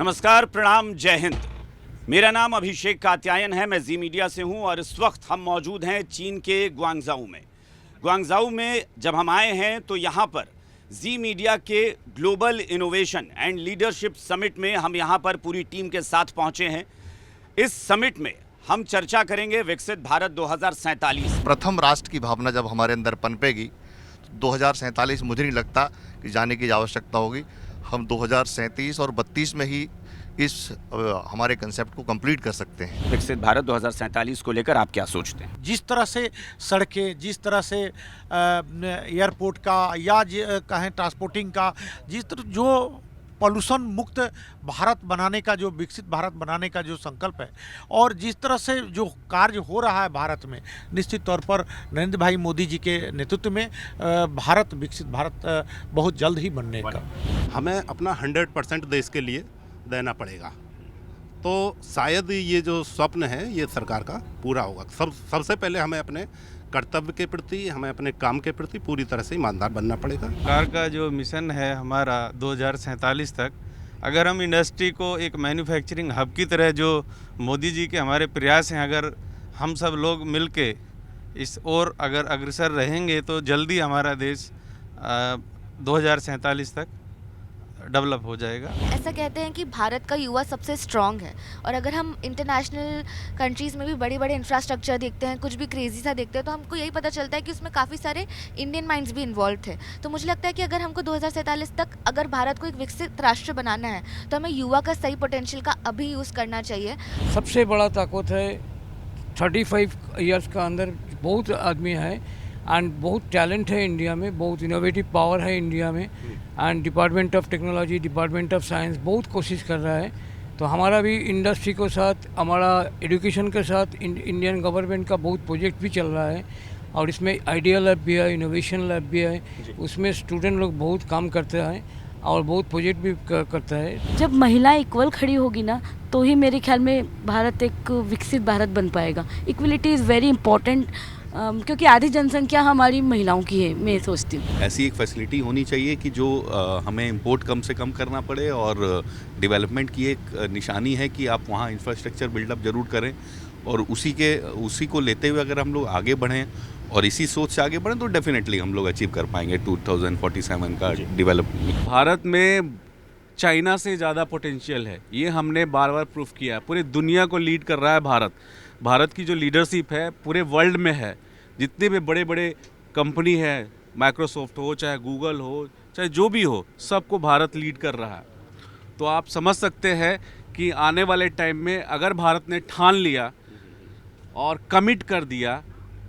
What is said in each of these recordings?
नमस्कार, प्रणाम, जय हिंद। मेरा नाम अभिषेक कात्यायन है। मैं जी मीडिया से हूं और इस वक्त हम मौजूद हैं चीन के ग्वांगझाऊ में। ग्वांगझाऊ में जब हम आए हैं तो यहां पर जी मीडिया के global innovation and leadership summit में हम यहां पर पूरी टीम के साथ पहुंचे हैं। इस समिट में हम चर्चा करेंगे विकसित भारत 2047। प्रथम राष्ट्र की भावना जब हमारे अंदर पनपेगी तो 2047 मुझे नहीं लगता कि जाने की आवश्यकता होगी। हम 2037 और 32 में ही इस हमारे कंसेप्ट को कंप्लीट कर सकते हैं। विकसित भारत 2047 को लेकर आप क्या सोचते हैं? जिस तरह से सड़कें, जिस तरह से एयरपोर्ट का या कहें ट्रांसपोर्टिंग का, जिस तरह जो पॉल्यूशन मुक्त भारत बनाने का, जो विकसित भारत बनाने का जो संकल्प है और जिस तरह से जो कार्य हो रहा है भारत में, निश्चित तौर पर नरेंद्र भाई मोदी जी के नेतृत्व में भारत विकसित भारत बहुत जल्द ही बनने का। हमें अपना 100% देश के लिए देना पड़ेगा, तो शायद ये जो स्वप्न है ये सरकार का पूरा होगा। सबसे पहले हमें अपने कर्तव्य के प्रति, हमें अपने काम के प्रति पूरी तरह से ईमानदार बनना पड़ेगा। सरकार का जो मिशन है हमारा 2047 तक, अगर हम इंडस्ट्री को एक मैन्युफैक्चरिंग हब की तरह, जो मोदी जी के हमारे प्रयास हैं, अगर हम सब लोग मिलके इस ओर अगर अग्रसर रहेंगे तो जल्दी हमारा देश 2047 तक डेवलप हो जाएगा। ऐसा कहते हैं कि भारत का युवा सबसे स्ट्रांग है, और अगर हम इंटरनेशनल कंट्रीज़ में भी बड़े बड़े इंफ्रास्ट्रक्चर देखते हैं, कुछ भी क्रेजी सा देखते हैं, तो हमको यही पता चलता है कि उसमें काफ़ी सारे इंडियन माइंड्स भी इन्वॉल्व थे। तो मुझे लगता है कि अगर हमको 2047 तक अगर भारत को एक विकसित राष्ट्र बनाना है तो हमें युवा का सही पोटेंशियल का अभी यूज़ करना चाहिए। सबसे बड़ा ताकत है 35 ईयर्स का अंदर बहुत आदमी है एंड बहुत टैलेंट है इंडिया में, बहुत इनोवेटिव पावर है इंडिया में, and department of technology, department of science बहुत कोशिश कर रहा है। तो हमारा भी इंडस्ट्री के साथ, हमारा एजुकेशन के साथ इंडियन गवर्नमेंट का बहुत प्रोजेक्ट भी चल रहा है, और इसमें आइडिया लैब भी है, इनोवेशन लैब भी है। उसमें स्टूडेंट लोग बहुत काम करते हैं और बहुत प्रोजेक्ट भी करता है। जब महिलाएं इक्वल खड़ी होगी ना, तो ही मेरे ख्याल में भारत एक विकसित भारत बन पाएगा। इक्वलिटी इज़ वेरी इंपॉर्टेंट, क्योंकि आधी जनसंख्या हमारी महिलाओं की है, मैं सोचती हूँ। ऐसी एक फैसिलिटी होनी चाहिए कि जो हमें इंपोर्ट कम से कम करना पड़े, और डेवलपमेंट की एक निशानी है कि आप वहाँ इंफ्रास्ट्रक्चर बिल्डअप जरूर करें, और उसी को लेते हुए अगर हम लोग आगे बढ़ें और इसी सोच से आगे बढ़ें तो डेफिनेटली हम लोग अचीव कर पाएंगे 2047 का डेवलपमेंट। भारत में चाइना से ज़्यादा पोटेंशियल है, ये हमने बार बार प्रूफ किया है। पूरी दुनिया को लीड कर रहा है भारत। भारत की जो लीडरशिप है पूरे वर्ल्ड में है। जितने भी बड़े बड़े कंपनी है, माइक्रोसॉफ्ट हो, चाहे गूगल हो, चाहे जो भी हो, सबको भारत लीड कर रहा है। तो आप समझ सकते हैं कि आने वाले टाइम में अगर भारत ने ठान लिया और कमिट कर दिया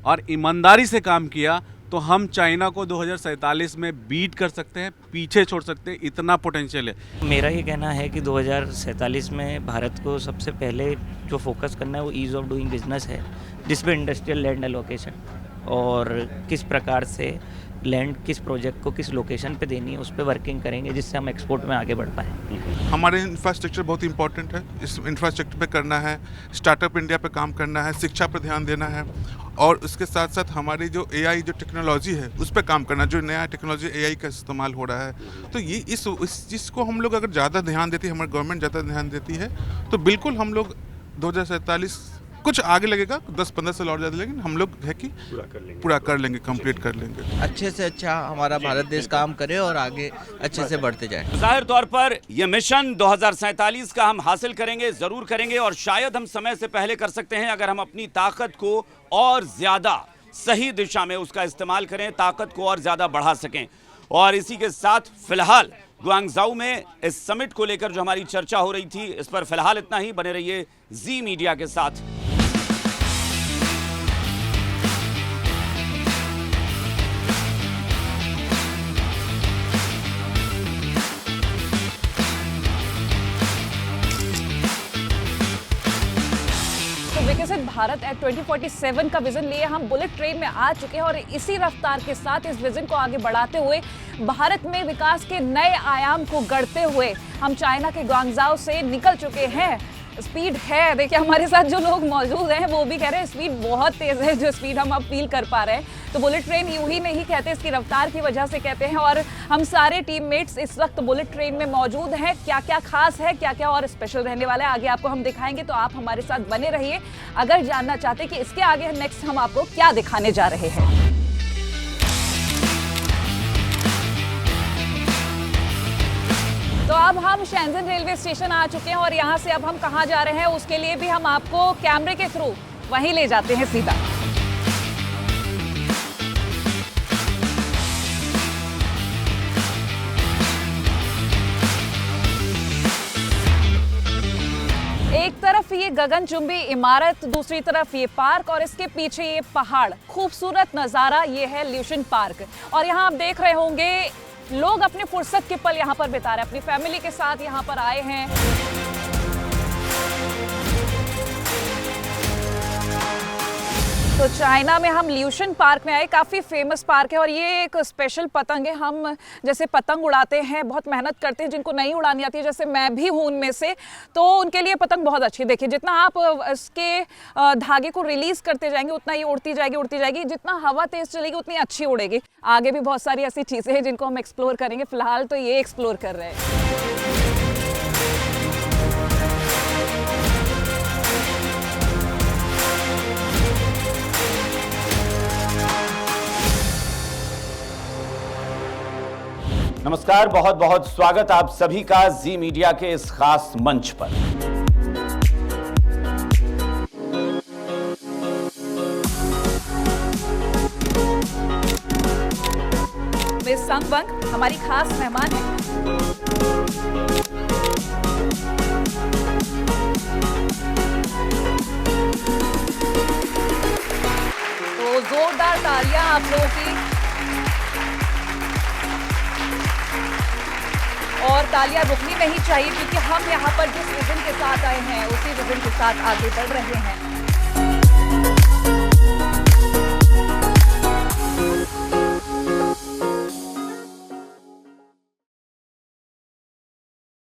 और ईमानदारी से काम किया, तो हम चाइना को 2047 में बीट कर सकते हैं, पीछे छोड़ सकते हैं, इतना पोटेंशियल है। मेरा ये कहना है कि 2047 में भारत को सबसे पहले जो फोकस करना है वो ईज़ ऑफ डूइंग बिजनेस है, जिसमें इंडस्ट्रियल लैंड एलोकेशन और किस प्रकार से लैंड किस प्रोजेक्ट को किस लोकेशन पे देनी है, उस पर वर्किंग करेंगे, जिससे हम एक्सपोर्ट में आगे बढ़ पाएँ। हमारे इंफ्रास्ट्रक्चर बहुत इंपॉर्टेंट है, इस इंफ्रास्ट्रक्चर पे करना है, स्टार्टअप इंडिया पे काम करना है, शिक्षा पर ध्यान देना है, और उसके साथ साथ हमारी जो एआई जो टेक्नोलॉजी है उस पर काम करना। जो नया टेक्नोलॉजी एआई का इस्तेमाल हो रहा है, तो ये इस चीज़ को हम लोग अगर ज़्यादा ध्यान देती है, हमारी गवर्नमेंट ज़्यादा ध्यान देती है, तो बिल्कुल हम लोग 2047 कुछ आगे लगेगा, 10-15 साल और ज़्यादा, लेकिन हम लोग है कि पूरा कर लेंगे, कंप्लीट कर लेंगे। अच्छे से अच्छा हमारा भारत देश काम करे और आगे अच्छे से बढ़ते जाए। जाहिर तौर पर यह मिशन 2047 का हम हासिल करेंगे, जरूर करेंगे, और शायद हम समय से पहले कर सकते हैं अगर हम अपनी ताकत को और ज्यादा सही दिशा में उसका इस्तेमाल करें, ताकत को और ज्यादा बढ़ा सकें। और इसी के साथ फिलहाल ग्वांगझाऊ में इस समिट को लेकर जो हमारी चर्चा हो रही थी, इस पर फिलहाल इतना ही। बने रहिए जी मीडिया के साथ। विकसित भारत एट 2047 का विजन लिए हम बुलेट ट्रेन में आ चुके हैं, और इसी रफ्तार के साथ इस विजन को आगे बढ़ाते हुए भारत में विकास के नए आयाम को गढ़ते हुए हम चाइना के ग्वांगझाऊ से निकल चुके हैं। स्पीड है। देखिए हमारे साथ जो लोग मौजूद हैं वो भी कह रहे हैं स्पीड बहुत तेज़ है, जो स्पीड हम अब फील कर पा रहे हैं। तो बुलेट ट्रेन यूं ही नहीं कहते, इसकी रफ्तार की वजह से कहते हैं। और हम सारे टीममेट्स इस वक्त बुलेट ट्रेन में मौजूद हैं। क्या क्या खास है, क्या क्या और स्पेशल रहने वाला है, आगे आपको हम दिखाएंगे, तो आप हमारे साथ बने रहिए अगर जानना चाहते हैं कि इसके आगे नेक्स्ट हम आपको क्या दिखाने जा रहे हैं। तो अब हम शेंजन रेलवे स्टेशन आ चुके हैं और यहाँ से अब हम कहाँ जा रहे हैं उसके लिए भी हम आपको कैमरे के थ्रू वहीं ले जाते हैं सीधा। एक तरफ ये गगनचुंबी इमारत, दूसरी तरफ ये पार्क और इसके पीछे ये पहाड़, खूबसूरत नज़ारा ये है ल्यूशन पार्क। और यहाँ आप देख रहे होंगे लोग अपने फुर्सत के पल यहाँ पर बिता रहे हैं, अपनी फैमिली के साथ यहाँ पर आए हैं। तो चाइना में हम ल्यूशन पार्क में आए, काफ़ी फेमस पार्क है और ये एक स्पेशल पतंग है। हम जैसे पतंग उड़ाते हैं, बहुत मेहनत करते हैं, जिनको नहीं उड़ानी आती है जैसे मैं भी हूँ उनमें से, तो उनके लिए पतंग बहुत अच्छी। देखिए जितना आप इसके धागे को रिलीज़ करते जाएंगे उतना ये उड़ती जाएगी। जितना हवा तेज़ चलेगी उतनी अच्छी उड़ेगी। आगे भी बहुत सारी ऐसी चीज़ें हैं जिनको हम एक्सप्लोर करेंगे, फ़िलहाल तो ये एक्सप्लोर कर रहे हैं। नमस्कार, बहुत बहुत स्वागत आप सभी का जी मीडिया के इस खास मंच पर। मिस संगवंग हमारी खास मेहमान है। तो जोरदार तालियां आप लोगों की, और तालियां रुकनी नहीं चाहिए क्योंकि हम यहाँ पर जिस विजन के साथ आए हैं उसी विजन के साथ आगे बढ़ रहे हैं।